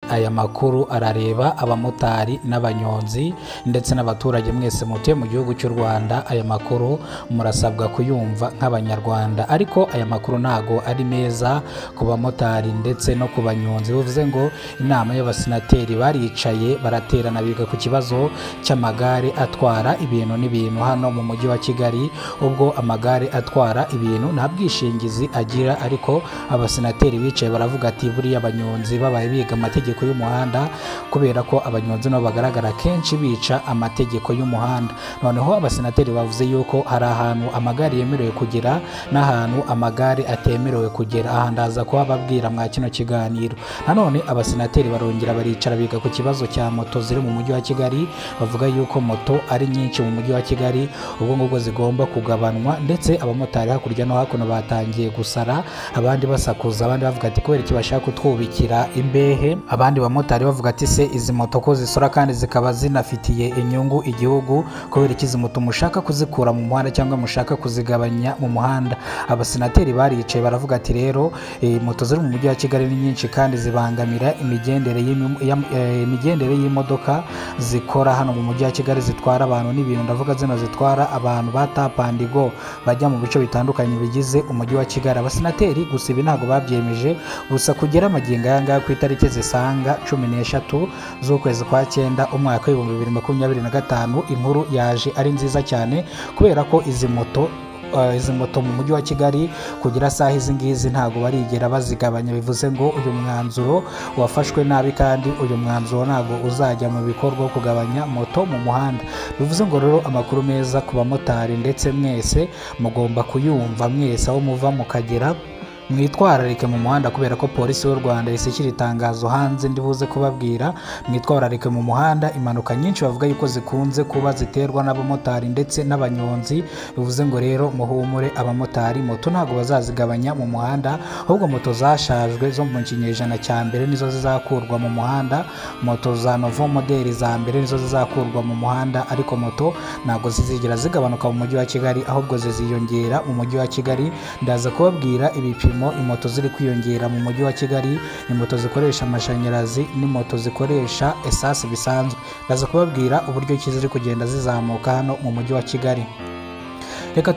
aya makuru arareba abamotari n'abanyonzi ndetse n'abaturage mwese mutuye mu gihugu cy'u Rwanda. Aya makuru murasabwa kuyumva nk'abanyarwanda, ariko aya makuru ntago ari meza ku bamotari ndetse no ku banyonzi. Bivuze ngo inama y'abasenateri baricaye baraterana biga ku kibazo cy'amagare atwara ibintu n'ibintu hano mu mujyi wa Kigali. Ubwo amagare atwara ibintu nta bwishingizi agira, ariko abasenateri bicaye baravuga ati buriya abanyonzi babaye biga amategeko y'umuhanda, kubera ko abanyonzi nabo bagaragara kenshi bica amategeko y'umuhanda. Noneho abasenateri bavuze yuko hari ahantu amagare yemerewe kugera n'ahantu amagare atemerewe kugera. Aha ndaza kubabwira mwa kino kiganiro. Nanone abasenateri barongera baricara biga ku kibazo cya moto ziri mu mujyi wa Kigali. Bavuga yuko moto ari nyinshi mu mujyi wa Kigali, ubwo ngubwo zigomba kugabanwa, ndetse abamotari hakurya no hakuno batangiye gusara, abandi basakuza, abandi bavuga ati kubera iki bashaka kutwubikira imbehe. Abandi bamotari bavuga ati se izi moto ko zisora kandi zikaba zinafitiye inyungu igihugu, kubera iki izi moto mushaka kuzikura mu muhanda cyangwa mushaka kuzigabanya mu muhanda? Abasenateri baricaye baravuga ati rero moto ziri mu mujyi wa Kigali ni nyinshi kandi zibangamira imigendere y'imodoka zikora hano mu mujyi wa Kigali zitwara abantu n'ibintu. Ndavuga zino zitwara abantu ba Tap and Go bajya mu bice bitandukanye bigize umujyi wa Kigali. Abasenateri gusa ibi ntabwo babyemeje, gusa kugera amagingo aya ngaya ku itariki zisanga 13 z'ukwezi kwa 9 umwaka wa 2025, inkuru yaje ari nziza cyane, kubera ko izi moto mu mujyi wa Kigali kugira saha izi ngizi ntago barigera bazigabanya. Bivuze ngo uyu mwanzuro wafashwe nabi, kandi uyu mwanzuro ntago uzajya mu bikorwa kugabanya moto mu muhanda. Bivuze ngo rero amakuru meza ku bamotari ndetse mwese mugomba kuyumva, mwese aho muva mukagera mwitwararike mu muhanda, kubera ko polisi y'u Rwanda ishyira itangazo hanze ndibuze kubabwira. Mwitwararike mu muhanda, impanuka nyinshi bavuga yuko zikunze kuba ziterwa n'abamotari ndetse n'abanyonzi. Bivuze ngo rero muhumure abamotari, moto ntago bazazigabanya mu muhanda, ahubwo moto zashajwe zo mu kinyejana cya mbere nizo zizakurwa mu muhanda. Moto za novo modeli za mbere nizo zizakurwa mu muhanda, ariko moto ntago zizigera zigabanuka mu mujyi wa Kigali, ahubwo ziziyongera mu mujyi wa Kigali. Ndaza kubabwira ibipimo imoto ziri kwiyongera mu mujyi wa Kigali, ni moto zikoresha amashanyarazi, ni moto zikoresha esase bisanzwe. Ndaza kubabwira uburyo ki ziri kugenda zizamuka hano mu mujyi wa Kigali. Reka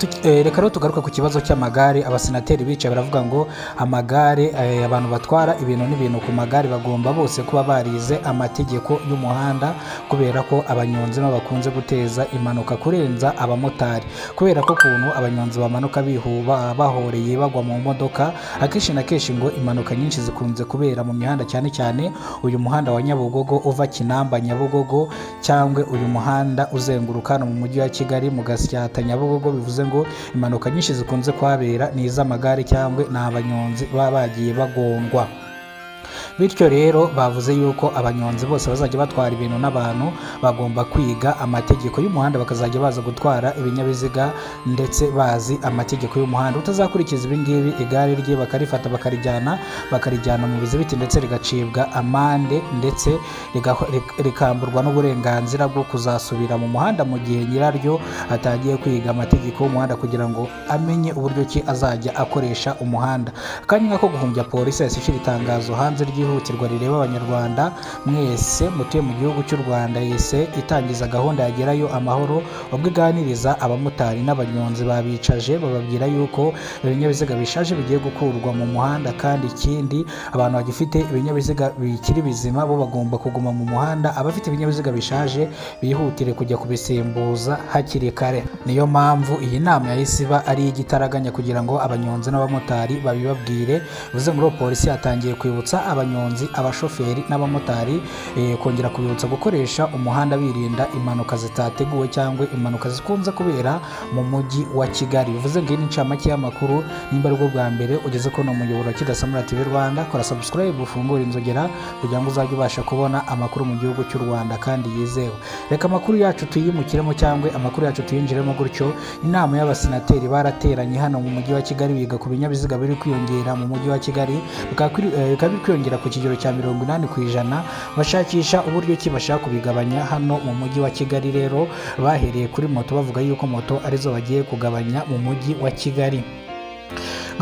rero tugaruka ku kibazo cy'amagare. Abasenateri bicaye baravuga ngo amagare, abantu batwara ibintu n'ibintu ku magare bagomba bose kuba barize amategeko y'umuhanda, kubera ko abanyonzi nabo bakunze guteza impanuka kurenza abamotari, kubera ko kuntu abanyonzi bamanuka bihuba bahoreye bagwa mu modoka. Akenshi na kenshi ngo impanuka nyinshi zikunze kubera mu mihanda, cyane cyane uyu muhanda wa Nyabugogo uva Kinamba Nyabugogo, cyangwa uyu muhanda uzenguruka mu mujyi wa Kigali mu Gasyata Nyabugogo. Bivuze ngo impanuka nyinshi zikunze kuhabera ni iz'amagare cyangwa n'abanyonzi baba bagiye bagongwa. Bityo rero bavuze yuko abanyonzi bose bazajya batwara ibintu n'abantu bagomba kwiga amategeko y'umuhanda, bakazajya baza gutwara ibinyabiziga ndetse bazi amategeko y'umuhanda. Utazakurikiza ibi ngibi, igare rye bakarifata bakarijyana mu bizibiti ndetse rigacibwa amande, ndetse rikamburwa n'uburenganzira bwo kuzasubira mu muhanda mu gihe nyiraryo atagiye kwiga amategeko y'umuhanda, kugira ngo amenye uburyo ki azajya akoresha umuhanda. Akanya ko guhumbya polisi yashyira itangazo hanze ryihutirwa rireba abanyarwanda mwese mutuye mu gihugu cy'u Rwanda, yise itangiza gahunda yagerayo amahoro, ubwo iganiriza abamotari n'abanyonzi babicaje bababwira yuko ibinyabiziga bishaje bigiye gukurwa mu muhanda, kandi ikindi abantu bagifite ibinyabiziga bikiri bizima bo bagomba kuguma mu muhanda. Abafite ibinyabiziga bishaje bihutire kujya kubisimbuza hakiri kare. Niyo mpamvu iyi nama yahise iba ari igitaraganya kugira ngo abanyonzi n'abamotari babibabwire. Bivuze ngo polisi yatangiye kwibutsa abanyonzi, abashoferi n'abamotari kongera kubibutsa gukoresha umuhanda birinda impanuka zitateguwe cyangwa impanuka zikunze kubera mu mujyi wa Kigali. Bivuze ngo iyi ni incamake y'amakuru. Nimba ari bwo bwa mbere ugeze ko no muyoboro Kidasamura TV Rwanda, kora subscribe ufungure inzogera kugira ngo uzajye ubasha kubona amakuru mu gihugu cy'u Rwanda kandi yizewe. Reka amakuru yacu tuyimukiremo cyangwa amakuru yacu tuyinjiremo gutyo. Inama y'abasenateri barateranye hano mu mujyi wa Kigali biga ku binyabiziga biri kwiyongera mu mujyi wa Kigali, bikaba kwiyongera ku kigero cya 80%, bashakisha uburyo ki bashaka kubigabanya hano mu mujyi wa Kigali. Rero bahereye kuri moto bavuga yuko moto arizo bagiye kugabanya mu mujyi wa Kigali.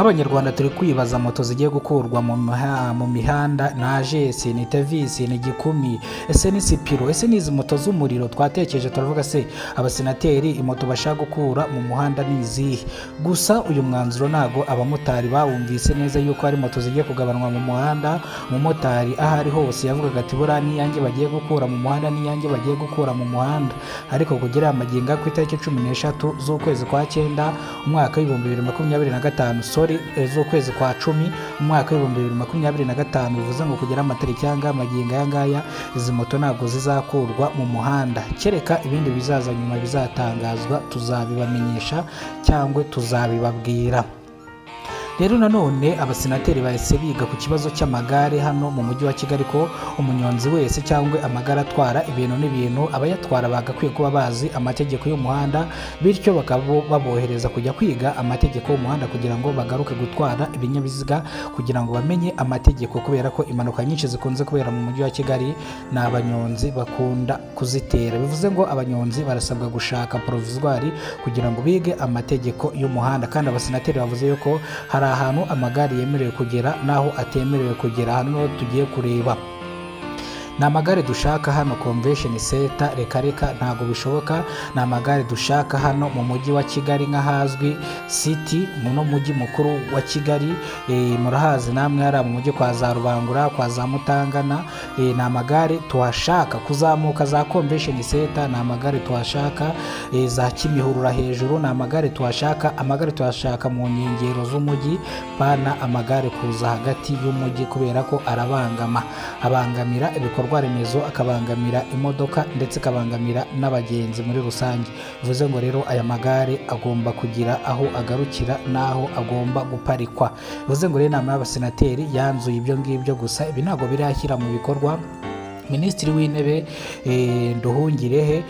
nk'abanyarwanda turi kwibaza moto zigiye gukurwa mu mihanda na AGS, ni Tevisi, ni Gikumi, ese ni Sipiro, ese ni izi moto z'umuriro. Twatekereje turavuga se abasenateri imoto bashaka gukura mu muhanda ni izihe? Gusa uyu mwanzuro ntago abamotari bawumvise neza yuko hari moto zigiye kugabanwa mu muhanda. Umumotari ahari hose yavugaga ati buriya niyange bagiye gukura mu muhanda, niyange bagiye gukura mu muhanda. Ariko kugera amaginga ku itariki 13 z'ukwezi kwa 9 umwaka wa 2025 z'ukwezi kwa 10 umwaka wa 2025, bivuze ngo kugera amatariki yanga amaginga yangaya izi moto ntabwo zizakurwa mu muhanda, kereka ibindi bizaza nyuma bizatangazwa tuzabibamenyesha cyangwa tuzabibabwira. Rero nanone abasenateri bahise biga ku kibazo cy'amagare hano mu mujyi wa Kigali, ko umunyonzi wese cyangwa amagare atwara ibintu n'ibintu abayatwara bagakwiye kuba bazi amategeko y'umuhanda, bityo bakaba babohereza kujya kwiga amategeko y'umuhanda kugira ngo bagaruke gutwara ibinyabiziga, kugira ngo bamenye amategeko, kubera ko impanuka nyinshi zikunze kubera mu mujyi wa Kigali ni abanyonzi bakunda kuzitera. Bivuze ngo abanyonzi barasabwa gushaka provisoire kugira ngo bige amategeko y'umuhanda, kandi abasenateri bavuze yuko hari ahantu amagare yemerewe kugera naho atemerewe kugera. Hano tugiye kureba ni amagare dushaka hano convention center, reka ntago bishoboka. Ni amagare dushaka hano mu mujyi wa Kigali nk'ahazwi city, muno mujyi mukuru wa Kigali. Murahazi namwe hari mu mujyi kwa za Rubangura, kwa za Mutangana. Ni amagare tuhashaka kuzamuka za convention center, ni amagare tuhashaka za Kimihurura hejuru, ni amagare tuhashaka. Amagare tuhashaka mu nkengero z'umujyi, pana amagare kuza hagati y'umujyi, kubera ko abangamira ibikorwa remezo, akabangamira imodoka ndetse akabangamira n'abagenzi muri rusange. Bivuze ngo rero aya magare agomba kugira aho agarukira n'aho agomba guparikwa. Bivuze ngo rero inama y'abasenateri yanzuye ibyo ngibyo, gusa ibi ntabwo birashyira mu bikorwa. Minisitiri w'Intebe Nduhungirehe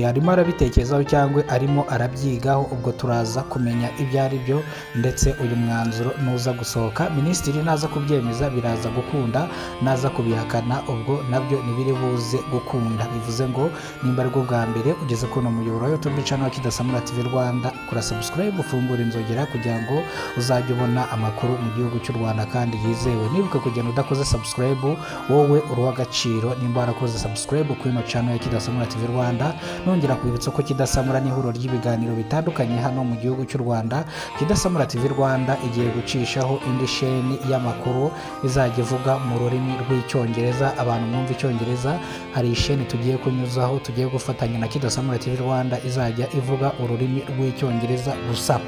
arimo arabitekerezaho cyangwa arimo arabyigaho, ubwo turaza kumenya ibyo ari byo, ndetse uyu mwanzuro nuza gusohoka minisitiri naza kubyemeza biraza gukunda, naza kubihakana ubwo nabyo nibiri buze gukunda. Bivuze ngo nimba ariko bwa mbere ugeze kuno muyoboro wa YouTube channel Kidasamura TV Rwanda, kora subscribe, ufungura inzogera kugira ngo uzajye ubona amakuru mu gihugu cy'u Rwanda kandi yizewe. Nibuka kugenda udakoze subscribe, wowe uruwa agaciro. Barakoze subscribe kuri no channel ya Kidasamura TV Rwanda. Nongera kwibutsa ko Kidasamura ni ihuriro ry'ibiganiro bitandukanye hano mu gihugu cy'u Rwanda. Kidasamura TV Rwanda igiye gucishaho indi sheni y'amakuru izajya ivuga mu rurimi rw'icyongereza. Abantu mwumva icyongereza, hari isheni tugiye kunyuzaho, tugiye gufatanya na Kidasamura TV Rwanda izajya ivuga ururimi rw'icyongereza gusa.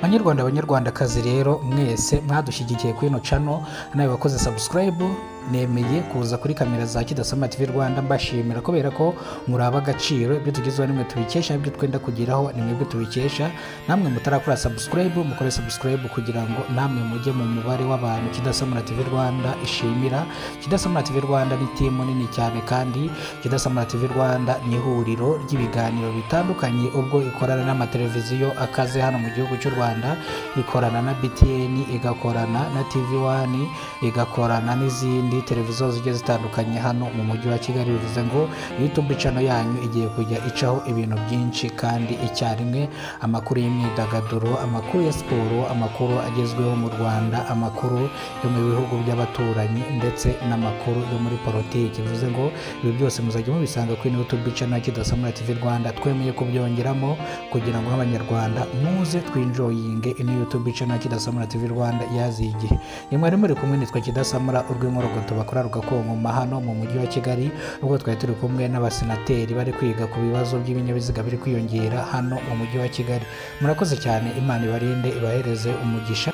Banyarwandakazi rero mwese mwadushyigikiye kuri no channel, nawe wakoze subscribe, nemeye kuza kuri kamera za Kidasamura TV Rwanda mbashimira, kubera ko muraba agaciro. Ibyo tugezeho nimwe tubikesha, ibyo twenda kugeraho nimwe tubikesha. Namwe mutarakora subscribe, mukore subscribe kugira ngo namwe mujye mu mubare w'abantu Kidasamura TV Rwanda ishimira. Kidasamura TV Rwanda ni timu nini cyane, kandi Kidasamura TV Rwanda ni ihuriro ry'ibiganiro bitandukanye, ubwo ikorana n'amateleviziyo akaze hano mu gihugu cy'u Rwanda, ikorana na BTN, igakorana na TV1, igakorana n'izindi televiziyo zigiye zitandukanye hano mu mujyi wa Kigali. Bivuze ngo YouTube channel yanyu igiye kujya icaho ibintu byinshi kandi icyarimwe, amakuru y'imyidagaduro, amakuru ya siporo, amakuru agezweho mu Rwanda, amakuru yo mu bihugu by'abaturanyi, ndetse n'amakuru yo muri politiki. Bivuze ngo ibi byose muzajya mubisanga kuri YouTube channel ya Kidasamura TV Rwanda. Twemeye kubyongeramo kugira ngo abanyarwanda muze twinjoyinge ino YouTube channel ya Kidasamura TV Rwanda yazigihe. Nimwe muri kumwe nitwa Kidasamura urw'inkorogoto bakora rugakonko hano mu mujyi wa Kigali, ubwo twari turi kumwe n'abasenateri bari kwiga ku bibazo by'ibinyabiziga biri kwiyongera hano mu mujyi wa Kigali. Murakoze cyane, Imana ibarinde ibahereze umugisha.